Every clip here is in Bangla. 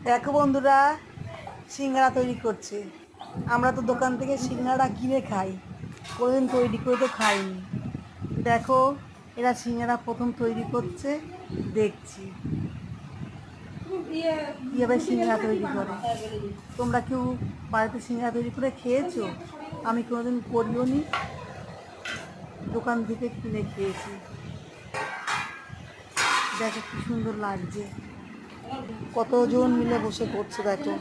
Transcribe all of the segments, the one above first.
দেখো বন্ধুরা, সিঙ্গারা তৈরি করছে। আমরা তো দোকান থেকে সিঙ্গারা কিনে খাই, কোনোদিন তৈরি করে তো খাইনি। দেখো, এরা সিঙ্গারা প্রথম তৈরি করছে, দেখছি কীভাবে সিঙ্গারা তৈরি করে। তোমরা কেউ বাড়িতে সিঙ্গারা তৈরি করে খেয়েছো? আমি কোনোদিন করিও নি, দোকান থেকে কিনে খেয়েছি। দেখো কি সুন্দর লাগছে, কতজন মিলে বসে করছে দেখো।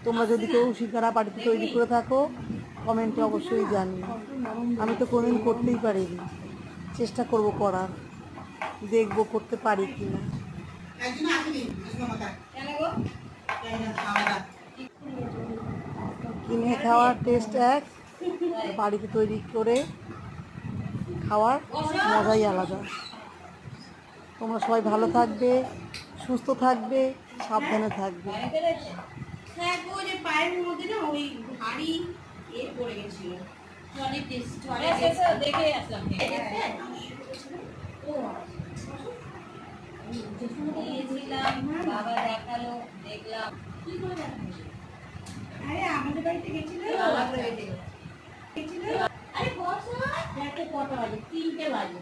তোমরা যদি কেউ সিঙ্গারা বাড়িতে তৈরি করে থাকো, কমেন্টে অবশ্যই জানিও। আমি তো কোনোদিন করতেই পারিনি, চেষ্টা করব করার, দেখবো করতে পারি কি না। কিনে খাওয়ার টেস্ট এক, বাড়িতে তৈরি করে খাওয়ার মজাই আলাদা। তোমরা সবাই ভালো থাকবে, সুস্থ থাকবে, সাবধানে থাকবে। পায়ের মধ্যে না ওই ভারী পড়ে গেছিল। দেখে আসলাম বাবা দেখালো, দেখলাম। আরে আমাদের বাড়িতে গেছিল, আরে কটা বাজে? 3টে বাজে।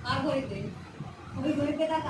আর ঘড়িতে ওই ঘড়িতে টাকা